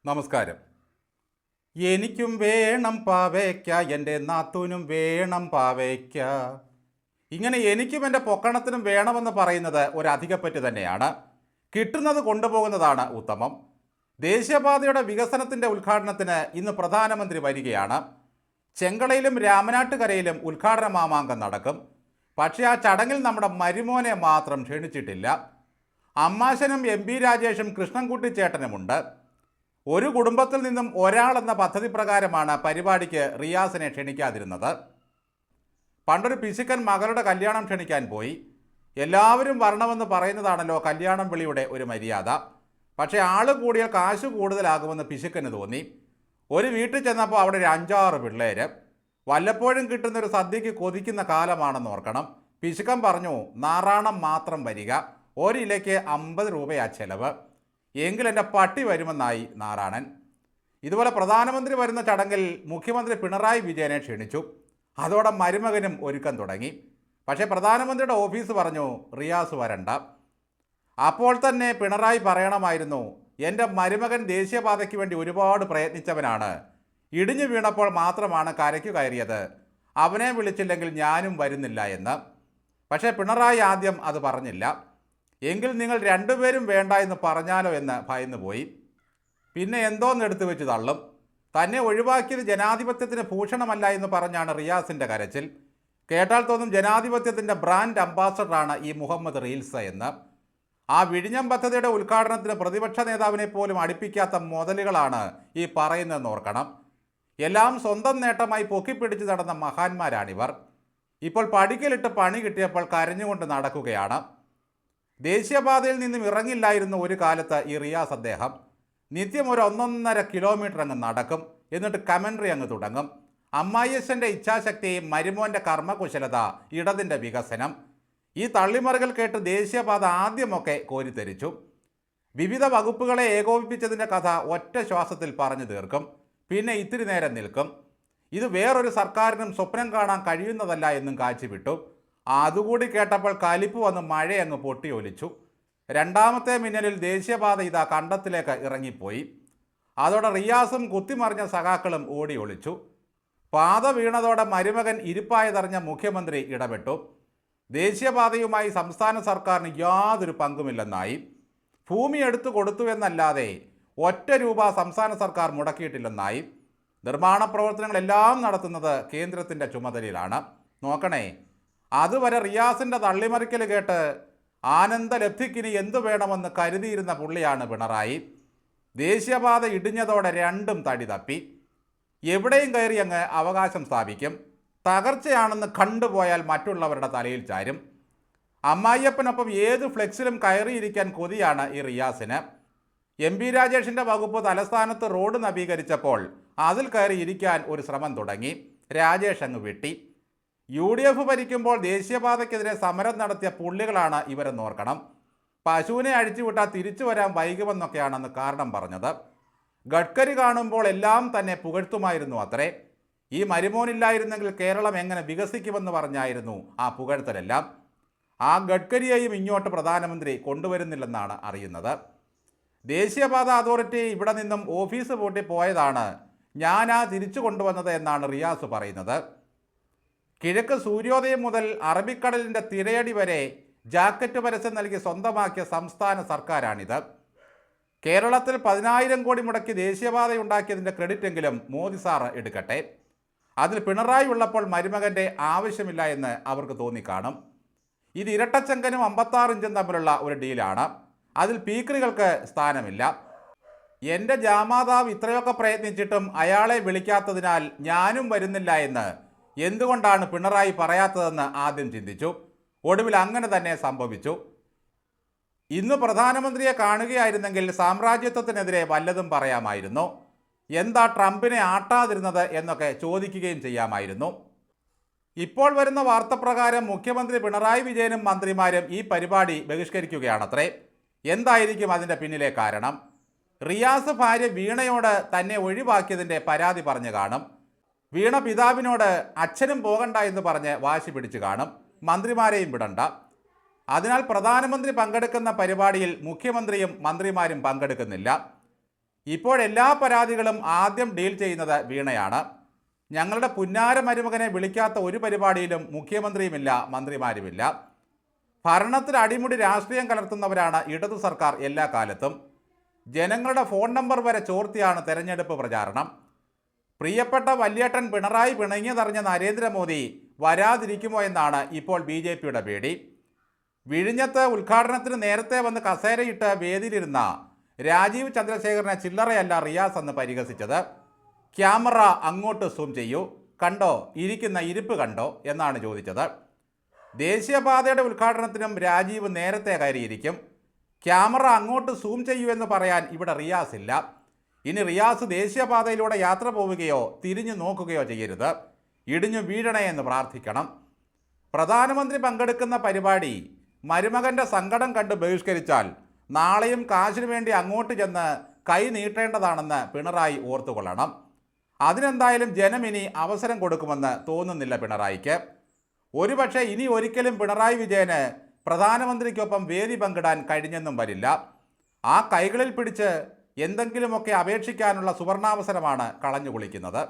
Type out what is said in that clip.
നമസ്കാരം. എനിക്കും വേണം പാവയ്ക്ക, എൻ്റെ നാത്തൂനും വേണം പാവയ്ക്ക. ഇങ്ങനെ എനിക്കും എൻ്റെ പൊക്കണത്തിനും വേണമെന്ന് പറയുന്നത് ഒരു അധികപ്പറ്റ് തന്നെയാണ്. കിട്ടുന്നത് കൊണ്ടുപോകുന്നതാണ് ഉത്തമം. ദേശീയപാതയുടെ വികസനത്തിൻ്റെ ഉദ്ഘാടനത്തിന് ഇന്ന് പ്രധാനമന്ത്രി വരികയാണ്. ചെങ്കളയിലും രാമനാട്ടുകരയിലും ഉദ്ഘാടന മാമാങ്കം നടക്കും. പക്ഷേ ആ ചടങ്ങിൽ നമ്മുടെ മരുമോനെ മാത്രം ക്ഷണിച്ചിട്ടില്ല. അമ്മാശനും എം.പി. രാജേഷും കൃഷ്ണൻകുട്ടി ചേട്ടനുമുണ്ട്. ഒരു കുടുംബത്തിൽ നിന്നും ഒരാളെന്ന പദ്ധതി പ്രകാരമാണ് പരിപാടിക്ക് റിയാസിനെ ക്ഷണിക്കാതിരുന്നത്. പണ്ടൊരു പിശുക്കൻ മകളുടെ കല്യാണം ക്ഷണിക്കാൻ പോയി. എല്ലാവരും വരണമെന്ന് പറയുന്നതാണല്ലോ കല്യാണം വിളിയുടെ ഒരു മര്യാദ. പക്ഷേ ആൾ കൂടിയാൽ കാശ് കൂടുതലാകുമെന്ന് പിശുക്കന് തോന്നി. ഒരു വീട്ടിൽ ചെന്നപ്പോൾ അവിടെ ഒരു 5-6 പിള്ളേർ. വല്ലപ്പോഴും കിട്ടുന്നൊരു സദ്യക്ക് കൊതിക്കുന്ന കാലമാണെന്ന് ഓർക്കണം. പിശുക്കൻ പറഞ്ഞു, നാറാണം മാത്രം വരിക, ഒരിലയ്ക്ക് 50 രൂപയാ ചെലവ്. എങ്കിൽ എൻ്റെ പട്ടി വരുമെന്നായി നാരായണൻ. ഇതുപോലെ പ്രധാനമന്ത്രി വരുന്ന ചടങ്ങിൽ മുഖ്യമന്ത്രി പിണറായി വിജയനെ ക്ഷണിച്ചു. അതോടെ മരുമകനും ഒരുക്കം തുടങ്ങി. പക്ഷേ പ്രധാനമന്ത്രിയുടെ ഓഫീസ് പറഞ്ഞു റിയാസ് വരണ്ട. അപ്പോൾ തന്നെ പിണറായി പറയണമായിരുന്നു, എൻ്റെ മരുമകൻ ദേശീയപാതയ്ക്ക് വേണ്ടി ഒരുപാട് പ്രയത്നിച്ചവനാണ്, ഇടിഞ്ഞു വീണപ്പോൾ മാത്രമാണ് കരയ്ക്ക് കയറിയത്, അവനെ വിളിച്ചില്ലെങ്കിൽ ഞാനും വരുന്നില്ല എന്ന്. പക്ഷേ പിണറായി ആദ്യം അത് പറഞ്ഞില്ല. എങ്കിൽ നിങ്ങൾ രണ്ടുപേരും വേണ്ട എന്ന് പറഞ്ഞാലോ എന്ന് ഭയന്നു പോയി. പിന്നെ എന്തോന്നെടുത്ത് വെച്ച് തള്ളും. തന്നെ ഒഴിവാക്കിയത് ജനാധിപത്യത്തിന് ഭൂഷണമല്ല എന്ന് പറഞ്ഞാണ് റിയാസിൻ്റെ കരച്ചിൽ. കേട്ടാൽ തോന്നും ജനാധിപത്യത്തിൻ്റെ ബ്രാൻഡ് അംബാസഡറാണ് ഈ മുഹമ്മദ് റീൽസ് എന്ന്. ആ വിഴിഞ്ഞം പദ്ധതിയുടെ ഉദ്ഘാടനത്തിന് പ്രതിപക്ഷ നേതാവിനെ പോലും അടുപ്പിക്കാത്ത മുതലുകളാണ് ഈ പറയുന്നതെന്ന് ഓർക്കണം. എല്ലാം സ്വന്തം നേട്ടമായി പൊക്കിപ്പിടിച്ച് നടന്ന മഹാന്മാരാണിവർ. ഇപ്പോൾ പടിക്കലിട്ട് പണി കിട്ടിയപ്പോൾ കരഞ്ഞുകൊണ്ട് നടക്കുകയാണ്. ദേശീയപാതയിൽ നിന്നും ഇറങ്ങില്ലായിരുന്നു ഒരു കാലത്ത് ഈ റിയാസ്. അദ്ദേഹം നിത്യം ഒരു 1.5 കിലോമീറ്റർ അങ്ങ് നടക്കും. എന്നിട്ട് കമൻട്രി അങ്ങ് തുടങ്ങും. അമ്മായിയച്ഛൻ്റെ ഇച്ഛാശക്തി, മരുമോൻ്റെ കർമ്മകുശലത, ഇടതിൻ്റെ വികസനം, ഈ തള്ളിമറികൾ കേട്ട് ദേശീയപാത ആദ്യമൊക്കെ കോരിത്തരിച്ചു. വിവിധ വകുപ്പുകളെ ഏകോപിപ്പിച്ചതിൻ്റെ കഥ ഒറ്റ ശ്വാസത്തിൽ പറഞ്ഞു തീർക്കും. പിന്നെ ഇത്തിരി നേരം നിൽക്കും. ഇത് വേറൊരു സർക്കാരിനും സ്വപ്നം കാണാൻ കഴിയുന്നതല്ല എന്നും കാച്ചിവിട്ടു. അതുകൂടി കേട്ടപ്പോൾ കലിപ്പ് വന്ന് മഴയങ്ങ് പൊട്ടിയൊലിച്ചു. രണ്ടാമത്തെ മിന്നലിൽ ദേശീയപാത ഇതാ കണ്ടത്തിലേക്ക് ഇറങ്ങിപ്പോയി. അതോടെ റിയാസും കുത്തിമറിഞ്ഞ സഖാക്കളും ഓടി ഒളിച്ചു. പാത വീണതോടെ മരുമകൻ ഇരിപ്പായതറിഞ്ഞ മുഖ്യമന്ത്രി ഇടപെട്ടു. ദേശീയപാതയുമായി സംസ്ഥാന സർക്കാരിന് യാതൊരു പങ്കുമില്ലെന്നായി. ഭൂമി എടുത്തു കൊടുത്തു എന്നല്ലാതെ ഒറ്റ രൂപ സംസ്ഥാന സർക്കാർ മുടക്കിയിട്ടില്ലെന്നായി. നിർമ്മാണ പ്രവർത്തനങ്ങളെല്ലാം നടത്തുന്നത് കേന്ദ്രത്തിൻ്റെ ചുമതലയിലാണ്. നോക്കണേ, അതുവരെ റിയാസിൻ്റെ തള്ളിമറിക്കൽ കേട്ട് ആനന്ദലബ്ധിക്കിനി എന്തു വേണമെന്ന് കരുതിയിരുന്ന പുള്ളിയാണ് പിണറായി. ദേശീയപാത ഇടിഞ്ഞതോടെ രണ്ടും തടി തപ്പി. എവിടെയും കയറി അങ്ങ് അവകാശം സ്ഥാപിക്കും. തകർച്ചയാണെന്ന് കണ്ടുപോയാൽ മറ്റുള്ളവരുടെ തലയിൽ ചാരും. അമ്മായിയപ്പനൊപ്പം ഏത് ഫ്ലെക്സിലും കയറിയിരിക്കാൻ കൊതിയാണ് ഈ റിയാസിന്. എം.പി. രാജേഷിൻ്റെ വകുപ്പ് തലസ്ഥാനത്ത് റോഡ് നവീകരിച്ചപ്പോൾ അതിൽ കയറി ഇരിക്കാൻ ഒരു ശ്രമം തുടങ്ങി. രാജേഷ് അങ്ങ് വെട്ടി. UDF ഭരിക്കുമ്പോൾ ദേശീയപാതയ്ക്കെതിരെ സമരം നടത്തിയ പുള്ളികളാണ് ഇവരെന്ന് ഓർക്കണം. പശുവിനെ അഴിച്ചുവിട്ടാൽ തിരിച്ചു വരാൻ വൈകുമെന്നൊക്കെയാണെന്ന് കാരണം പറഞ്ഞത്. ഗഡ്കരി കാണുമ്പോൾ എല്ലാം തന്നെ പുകഴ്ത്തുമായിരുന്നു അത്രേ. ഈ മരുമോനില്ലായിരുന്നെങ്കിൽ കേരളം എങ്ങനെ വികസിക്കുമെന്ന് പറഞ്ഞായിരുന്നു ആ പുകഴ്ത്തലെല്ലാം. ആ ഗഡ്കരിയെയും ഇങ്ങോട്ട് പ്രധാനമന്ത്രി കൊണ്ടുവരുന്നില്ലെന്നാണ് അറിയുന്നത്. ദേശീയപാത അതോറിറ്റി ഇവിടെ നിന്നും ഓഫീസ് പൂട്ടി പോയതാണ് ഞാനാ തിരിച്ചു കൊണ്ടുവന്നത് എന്നാണ് റിയാസ് പറയുന്നത്. കിഴക്ക് സൂര്യോദയം മുതൽ അറബിക്കടലിൻ്റെ തിരയടി വരെ ജാക്കറ്റ് പരസ്യം നൽകി സ്വന്തമാക്കിയ സംസ്ഥാന സർക്കാരാണിത്. കേരളത്തിൽ 10,000 കോടി മുടക്കി ദേശീയപാതയുണ്ടാക്കിയതിൻ്റെ ക്രെഡിറ്റെങ്കിലും മോദി സാർ എടുക്കട്ടെ. അതിൽ പിണറായി ഉള്ളപ്പോൾ മരുമകൻ്റെ ആവശ്യമില്ല എന്ന് അവർക്ക് തോന്നിക്കാണും. ഇത് ഇരട്ടച്ചങ്കനും 56 ഇഞ്ചും തമ്മിലുള്ള ഒരു ഡീലാണ്. അതിൽ പീക്രികൾക്ക് സ്ഥാനമില്ല. എൻ്റെ ജാമാതാവ് ഇത്രയൊക്കെ പ്രയത്നിച്ചിട്ടും അയാളെ വിളിക്കാത്തതിനാൽ ഞാനും വരുന്നില്ല എന്ന് എന്തുകൊണ്ടാണ് പിണറായി പറയാത്തതെന്ന് ആദ്യം ചിന്തിച്ചു. ഒടുവിൽ അങ്ങനെ തന്നെ സംഭവിച്ചു. ഇന്ന് പ്രധാനമന്ത്രിയെ കാണുകയായിരുന്നെങ്കിൽ സാമ്രാജ്യത്വത്തിനെതിരെ വല്ലതും പറയാമായിരുന്നു. എന്താ ട്രംപിനെ ആട്ടാതിരുന്നത് എന്നൊക്കെ ചോദിക്കുകയും ചെയ്യാമായിരുന്നു. ഇപ്പോൾ വരുന്ന വാർത്ത പ്രകാരം മുഖ്യമന്ത്രി പിണറായി വിജയനും മന്ത്രിമാരും ഈ പരിപാടി ബഹിഷ്കരിക്കുകയാണത്രേ. എന്തായിരിക്കും അതിൻ്റെ പിന്നിലെ കാരണം? റിയാസ് ഭാര്യ വീണയോട് തന്നെ ഒഴിവാക്കിയതിൻ്റെ പരാതി പറഞ്ഞു കാണും. വീണ പിതാവിനോട് അച്ഛനും പോകണ്ട എന്ന് പറഞ്ഞ് വാശി പിടിച്ചു കാണും. മന്ത്രിമാരെയും വിടണ്ട. അതിനാൽ പ്രധാനമന്ത്രി പങ്കെടുക്കുന്ന പരിപാടിയിൽ മുഖ്യമന്ത്രിയും മന്ത്രിമാരും പങ്കെടുക്കുന്നില്ല. ഇപ്പോഴെല്ലാ പരാതികളും ആദ്യം ഡീൽ ചെയ്യുന്നത് വീണയാണ്. ഞങ്ങളുടെ പുന്നാര മരുമകനെ വിളിക്കാത്ത ഒരു പരിപാടിയിലും മുഖ്യമന്ത്രിയുമില്ല, മന്ത്രിമാരുമില്ല. ഭരണത്തിൽ അടിമുടി രാഷ്ട്രീയം കലർത്തുന്നവരാണ് ഇടതു സർക്കാർ എല്ലാ കാലത്തും. ജനങ്ങളുടെ ഫോൺ നമ്പർ വരെ ചോർത്തിയാണ് തെരഞ്ഞെടുപ്പ് പ്രചാരണം. പ്രിയപ്പെട്ട വല്യേട്ടൻ പിണറായി പിണങ്ങിയതറിഞ്ഞ നരേന്ദ്രമോദി വരാതിരിക്കുമോ എന്നാണ് ഇപ്പോൾ BJPയുടെ പേടി. വിഴിഞ്ഞത്ത് ഉദ്ഘാടനത്തിന് നേരത്തെ വന്ന് കസേരയിട്ട് വേദിയിലിരുന്ന രാജീവ് ചന്ദ്രശേഖരനെ ചില്ലറയല്ല റിയാസ് എന്ന് പരിഹസിച്ചത്. ക്യാമറ അങ്ങോട്ട് സൂം ചെയ്യൂ, കണ്ടോ ഇരിക്കുന്ന ഇരിപ്പ് കണ്ടോ എന്നാണ് ചോദിച്ചത്. ദേശീയപാതയുടെ ഉദ്ഘാടനത്തിനും രാജീവ് നേരത്തെ കയറിയിരിക്കും. ക്യാമറ അങ്ങോട്ട് സൂം ചെയ്യൂ എന്ന് പറയാൻ ഇവിടെ റിയാസ് ഇല്ല. ഇനി റിയാസ് ദേശീയപാതയിലൂടെ യാത്ര പോവുകയോ തിരിഞ്ഞു നോക്കുകയോ ചെയ്യരുത്. ഇടിഞ്ഞു വീഴണേ എന്ന് പ്രാർത്ഥിക്കണം. പ്രധാനമന്ത്രി പങ്കെടുക്കുന്ന പരിപാടി മരുമകൻ്റെ സങ്കടം കണ്ട് ബഹിഷ്കരിച്ചാൽ നാളെയും കാശിനു വേണ്ടി അങ്ങോട്ട് ചെന്ന് കൈ നീട്ടേണ്ടതാണെന്ന് പിണറായി ഓർത്തുകൊള്ളണം. അതിനെന്തായാലും ജനം ഇനി അവസരം കൊടുക്കുമെന്ന് തോന്നുന്നില്ല പിണറായിക്ക്. ഒരുപക്ഷെ ഇനി ഒരിക്കലും പിണറായി വിജയന് പ്രധാനമന്ത്രിക്കൊപ്പം വേദി പങ്കിടാൻ കഴിഞ്ഞെന്നും വരില്ല. ആ കൈകളിൽ പിടിച്ച് എന്തെങ്കിലുമൊക്കെ അപേക്ഷിക്കാനുള്ള സുവർണാവസരമാണ് കളഞ്ഞു കുളിക്കുന്നത്.